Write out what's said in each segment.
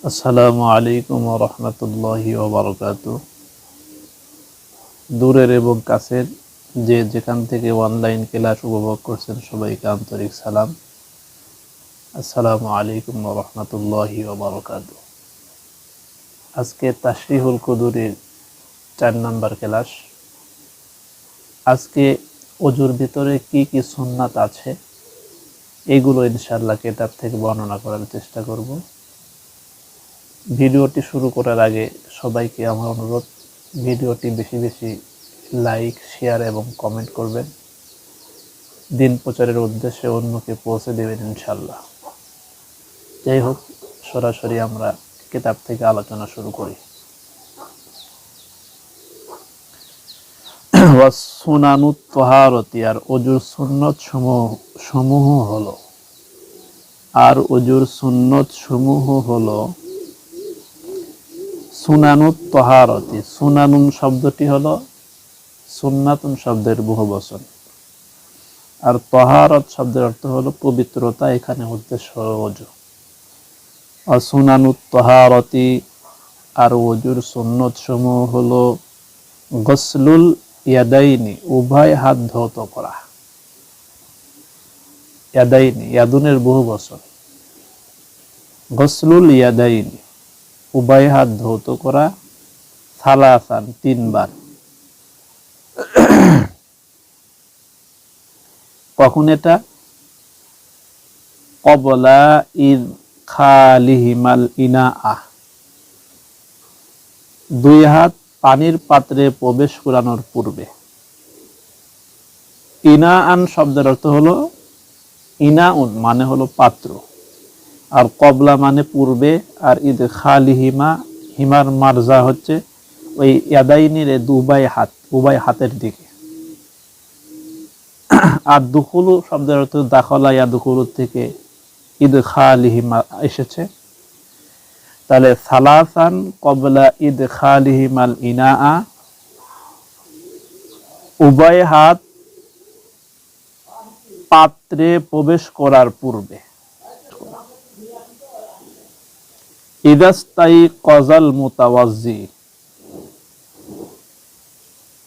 আসসালামু আলাইকুম ওয়া রাহমাতুল্লাহি ওয়া বারাকাতুহু। দূরের এবং কাছের যে যেখান থেকে অনলাইন ক্লাস উপভোগ করছেন সবাইকে আন্তরিক সালাম। আসসালামু আলাইকুম ওয়া রাহমাতুল্লাহি ওয়া বারাকাতুহু। আজকে তাশরিহুল কুদুরের 4 নাম্বার ক্লাস। আজকে ওযুর ভিতরে কি কি সুন্নাত আছে এগুলো ইনশাআল্লাহ কিতাব থেকে বর্ণনা করার চেষ্টা করব। ভিডিওটি শুরু করার আগে সবাইকে আমার অনুরোধ, ভিডিওটি বেশি বেশি লাইক, শেয়ার এবং কমেন্ট করবেন। দিন প্রচারের উদ্দেশ্যে অন্যকে পৌঁছে দেবেন ইনশাআল্লাহ। যাই হোক, সরাসরি আমরা কিতাব থেকে আলোচনা শুরু করি। সুনানুত তাহারতি, আর ওযুর সুন্নত সমূহ হলো সুনানুত তাহারতি। সুনানুন শব্দটি হলো সুন্নাতুন শব্দের বহুবচন, আর তাহারত শব্দের অর্থ হলো পবিত্রতা, এখানে উদ্দেশ্য হলো ওযু। সুনানুত তাহারতি, আর ওযুর সুন্নত সমূহ হলো গসলুল ইয়াদাইনি, উভয় হাত ধৌত করা। ইয়াদাইনি ইয়াদুনের বহুবচন, গসলুল ইয়াদাইনি উভয় হাত ধৌত করা, সালাসান 3 বার। কখন এটা? ক্বাবলা ইদখালিহিমাল ইনাআ, 2 হাত পানির পাত্রে প্রবেশ করানোর পূর্বে। ইনাআন শব্দের অর্থ হলো, ইনাউন মানে হলো পাত্র, আর ক্বাবলা মানে পূর্বে, আর ইদখালিহিমা, হিমার মারজা হচ্ছে ওই ইয়াদাইনির উভয় হাতের দিকে। আর দুখুলু শব্দের অর্থ দাখলা ইয়াদখুলু থেকে ইদখালিহিমা এসেছে। তাহলে সালাসান ক্বাবলা ইদখালিহিমাল ইনাআ, উভয় হাত পাত্রে প্রবেশ করার পূর্বে। ইদাস্তাইকাযাল মুতাওয়াজ্জি,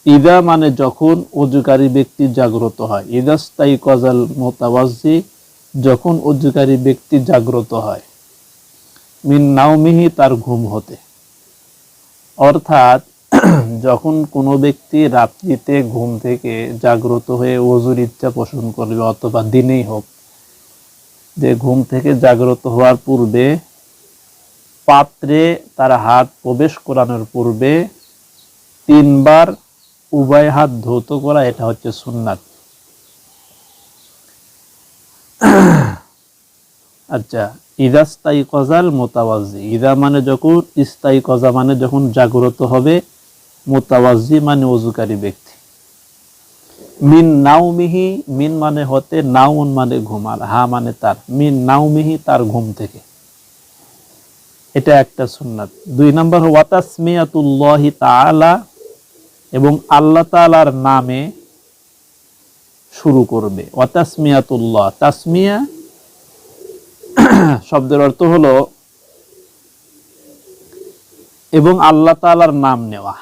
ইদা মানে যখন ওযুকারী ব্যক্তি জাগ্রত হয়। ইদাস্তাইকাযাল মুতাওয়াজ্জি, যখন ওযুকারী ব্যক্তি জাগ্রত হয়। মিন নাওমিহি, তার ঘুম হতে। অর্থাৎ যখন কোনো ব্যক্তি রাত্রিতে ঘুম থেকে জাগ্রত হয়ে ওযুর ইচ্ছা পোষণ করবে, অথবা দিনেই হোক, যে ঘুম থেকে জাগ্রত হওয়ার পূর্বে পাত্রে তার হাত প্রবেশ করানোর পূর্বে 3 বার উভয় হাত ধৌত করা, এটা হচ্ছে সুন্নাত। আচ্ছা, ইদাস্তাইকাযাল মুতাওয়াজ্জি, ইদা মানে যখন, ইস্তাইকাযা মানে যখন জাগ্রত হবে, মুতাওয়াজ্জি মানে ওযুকারী ব্যক্তি। মিন নাওমিহি, মিন মানে হতে, নাউন মানে ঘুম, আর হা মানে তার। মিন নাওমিহি, তার ঘুম থেকে। এটা একটা সুন্নাত। 2 নম্বর ওয়া তাসমিয়াতুল্লাহি তাআলা, এবং আল্লাহ তাআলার নামে শুরু করবে। ওয়া তাসমিয়াতুল্লাহ, তাসমিয়া শব্দের অর্থ হলো এবং আল্লাহ তাআলার নাম নেওয়া,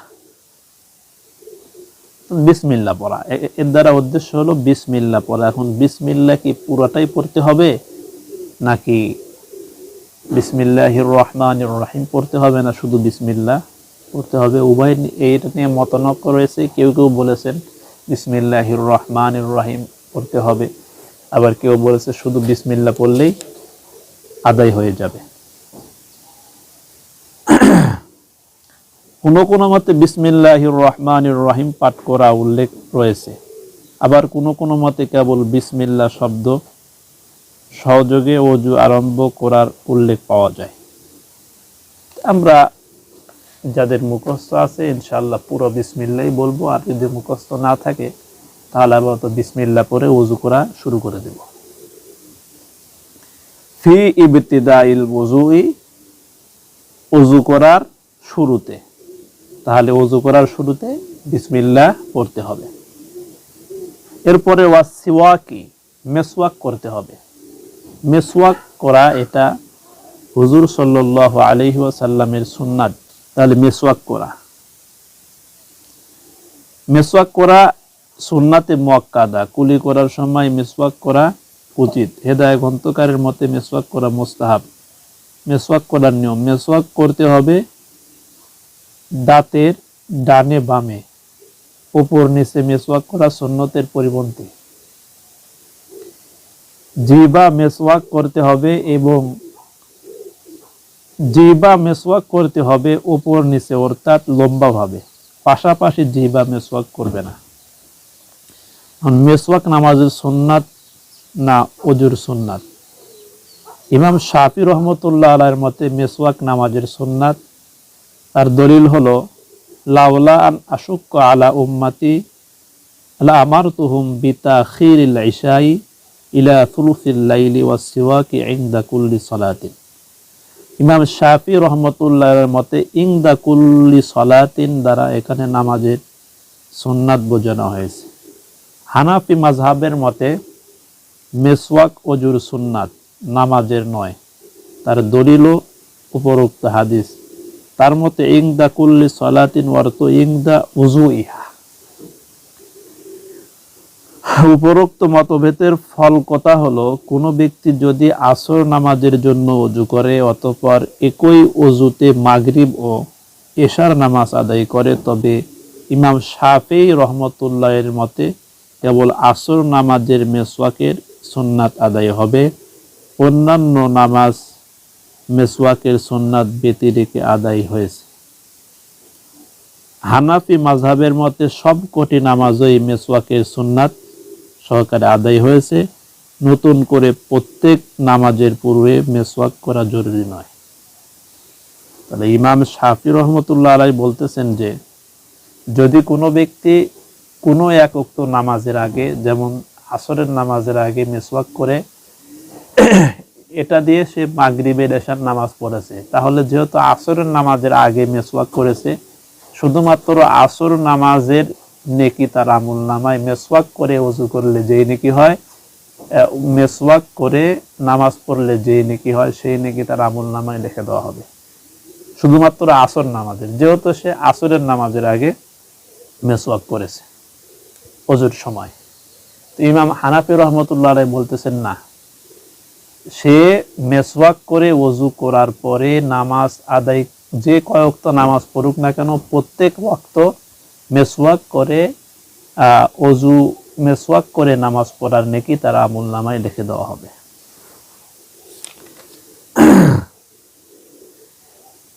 বিসমিল্লাহ পড়া। এর দ্বারা উদ্দেশ্য হলো বিসমিল্লাহ পড়া। এখন বিসমিল্লাহ কি পুরোটাই পড়তে হবে, নাকি বিসমিল্লাহির রহমানির রহিম পড়তে হবে, না শুধু বিসমিল্লাহ পড়তে হবে? উভয় এইটা নিয়ে মতনৈক্য রয়েছে। কেউ কেউ বলেছেন বিসমিল্লাহির রহমানির রহিম পড়তে হবে, আবার কেউ বলেছে শুধু বিসমিল্লাহ পড়লেই আদায় হয়ে যাবে। কোন মতে বিসমিল্লাহির রহমানির রহিম পাঠ করা উল্লেখ রয়েছে, আবার কোন মতে কেবল বিসমিল্লাহ শব্দ সহযোগে ওযু আরম্ভ করার উল্লেখ পাওয়া যায়। আমরা যাদের মুখস্থ আছে ইনশাআল্লাহ পুরো বিসমিল্লাহই বলবো, আর যদি মুখস্থ না থাকে তাহলে আমরা তো বিসমিল্লাহ পড়ে ওযু করা শুরু করে দেব। ফি ইবতিদাইল ওযুই, ওযু করার শুরুতে। তাহলে ওযু করার শুরুতে বিসমিল্লাহ পড়তে হবে। এরপরে ওয়াসিওয়াকি, মেসওয়াক করতে হবে। মেসওয়াক করা এটা হুজুর সাল্লাল্লাহু আলাইহি ওয়াসাল্লামের সুন্নাত। তাহলে মেসওয়াক করা সুন্নাতে মুআক্কাদা, কুলি করার সময় মেসওয়াক করা উচিত। হেদায়েত গ্রন্থকারের মতে মেসওয়াক করা মুস্তাহাব। মেসওয়াক করার নিয়ম, মেসওয়াক করতে হবে দাঁতের ডানে বামে, উপর নিচে মেসওয়াক করা সুন্নতের পরিপন্থী। জিহ্বা মেসওয়াক করতে হবে এবং জিহ্বা মেসওয়াক করতে হবে উপর নিচে, অর্থাৎ লম্বা ভাবে, পাশাপাশি জিহ্বা মেসওয়াক করবে না। মেসওয়াক নামাজের সুন্নাত না ওযুর সুন্নাত? ইমাম শাফি রহমতুল্লাহ আলাইহির মতে মেসওয়াক নামাজের সুন্নাত। তার দলিল হলো লাউলা আন আশুক্কা আলা উম্মতি লা আমারতুহুম বিতাখিরিল ইশাই ইলা থুলুসিল লাইলি ওয়াস সিওয়াকি ইনদা কুল্লি সালাতিন। ইমাম শাফি রহমতুল্লাহের মতে ইনদা কুল্লি সালাতিন দ্বারা এখানে নামাজের সুন্নাত বোঝানো হয়েছে। হানাফি মাযহাবের মতে মেসওয়াক ওযুর সুন্নাত, নামাজের নয়। তার দলিলও উপরোক্ত হাদিস। তার মতে ইনদা কুল্লি সালাতিন অর্থ ইনদা উযুইহা। উপরোক্ত মতভেদের ফল কথা হলো, কোনো ব্যক্তি যদি আসর নামাজের জন্য ওযু করে অতঃপর একই ওযুতে মাগরিব ও এশার নামাজ আদায় করে, তবে ইমাম শাফি রহমতুল্লাহের মতে কেবল আসর নামাজের মেসওয়াকের সুন্নাত আদায় হবে, অন্যান্য নামাজ মেসওয়াকের সুন্নাত ব্যতি রেখে আদায় হয়েছে। হানাফি মাযহাবের মতে সবকটি নামাজই মেসওয়াকের সুন্নাত সহকারে আদায় হয়েছে। নতুন করে প্রত্যেক নামাজের পূর্বে মেসওয়াক করা জরুরি নয়। তাহলে ইমাম শাফি রহমতুল্লাহ আলাইহি বলতেছেন যে যদি কোনো ব্যক্তি কোনো এক ওয়াক্ত নামাজের আগে, যেমন আসরের নামাজের আগে মেসওয়াক করে, এটা দিয়ে সে মাগরিবের এশার নামাজ পড়েছে, তাহলে যেহেতু আসরের নামাজের আগে মেসওয়াক করেছে, শুধুমাত্র আসর নামাজের নেকি তার আমলনামায় মেসওয়াক করে ওযু করলে যেই নেকি হয়, মেসওয়াক করে নামাজ পড়লে যেই নেকি হয়, সেই নেকি তার আমলনামায় লিখে দেওয়া হবে, শুধুমাত্র আসর নামাজের, যেহেতু সে আসরের নামাজের আগে মেসওয়াক করেছে ওযুর সময়। তো ইমাম হানাফি রহমতুল্লাহ আলাইহি বলতেছেন না, সে মেসওয়াক করে ওযু করার পরে নামাজ আদায়, যে কয় ওয়াক্ত নামাজ পড়ুক না কেন, প্রত্যেক ওয়াক্ত মেসওয়াক করে ওযু মেসওয়াক করে নামাজ পড়ার নেকি তার আমলনামায় লিখে দেওয়া হবে।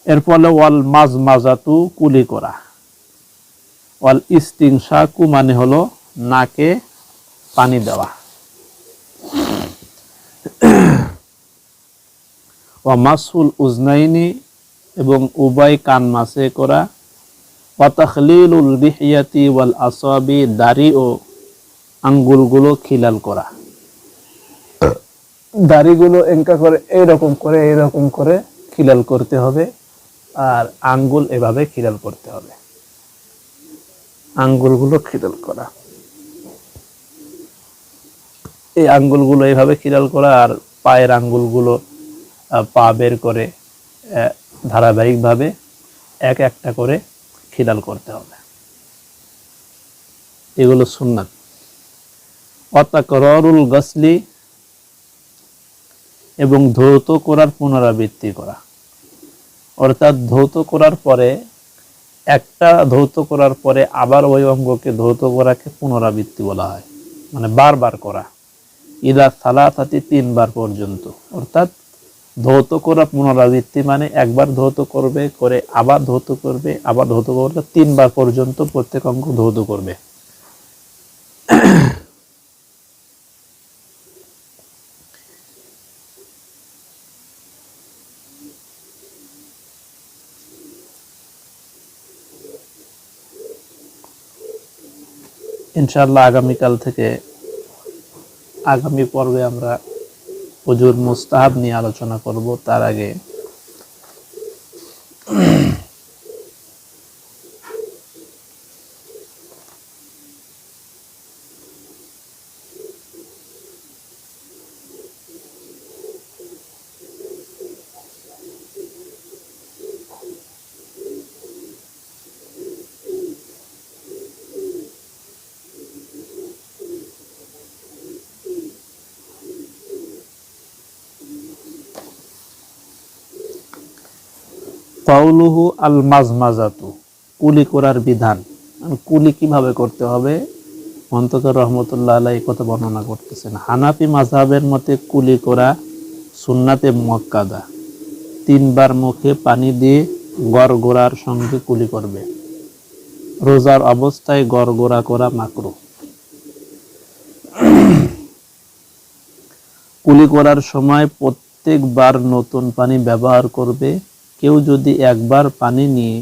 এর ফলে ওয়াল মাজমাজাতু কুলি করা, ওয়াল ইস্তিনশাকু মানে হলো নাকে পানি দেওয়া, ওয়া মাসহুল উজনাইনি এবং উভয় কান মাসে করা, ওয়া তাখলিলুল লিহিয়াতি ওয়াল আসাবি দাড়ি ও আঙ্গুলগুলো খিলাল করা। দাড়িগুলো এঙ্কা করে এইরকম করে খিলাল করতে হবে, আর আঙ্গুল এভাবে খিলাল করতে হবে, আঙ্গুলগুলো খিলাল করা, এই আঙ্গুলগুলো এইভাবে খিলাল করা, আর পায়ের আঙ্গুলগুলো পা বের করে ধারাবাহিকভাবে এক একটা করে খিলাল করতে হবে, এগুলো সুন্নাত। ওয়াতাকরারুল গাসলি এবং ধৌত করার পুনরাবৃত্তি করা, অর্থাৎ ধৌত করার পরে, একটা ধৌত করার পরে আবার ওই অঙ্গকে ধৌত করাকে পুনরাবৃত্তি বলা হয়, মানে বারবার করা। ইলা সালাসাতি, 3 বার পর্যন্ত, অর্থাৎ ধৌত করা পুনরাবৃত্তি মানে একবার ধৌত করবে, করে আবার ধৌত করবে, আবার ধৌত করবে, 3 বার পর্যন্ত প্রত্যেক অঙ্গ ধৌত করবে। ইনশাআল্লাহ আগামীকাল থেকে আগামী পর্বে আমরা ওযুর মুস্তাহাব নিয়ে আলোচনা করব। তার আগে কাউলুহু আল মাজমাজাতু, কুলি করার বিধান। কুলি কিভাবে করতে হবে, মন্তকর রহমতুল্লাহ আলাইহি কথা বর্ণনা করতেছেন। হানাফি মাযহাবের মতে কুলি করা সুন্নাতে মুআক্কাদা। 3 বার মুখে পানি দিয়ে গড়গড়ার সঙ্গে কুলি করবে। রোজার অবস্থায় গড়গড়া করা মাকরুহ। কুলি করার সময় প্রত্যেকবার নতুন পানি ব্যবহার করবে। কেউ যদি একবার পানি নিয়ে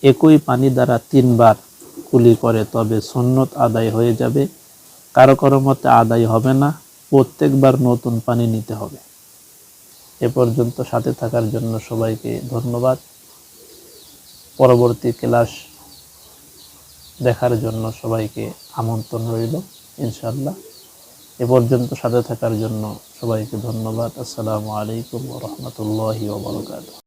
একই পানি দ্বারা 3 বার কুলি করে তবে সুন্নত আদায় হয়ে যাবে। কারো কারো মতে আদায় হবে না, প্রত্যেকবার নতুন পানি নিতে হবে। এ পর্যন্ত সাথে থাকার জন্য সবাইকে ধন্যবাদ। পরবর্তী ক্লাস দেখার জন্য সবাইকে আমন্ত্রণ রইল ইনশাআল্লাহ। এ পর্যন্ত সাথে থাকার জন্য সবাইকে ধন্যবাদ। আসসালামু আলাইকুম ওয়া রাহমাতুল্লাহি ওয়া বারাকাতুহু।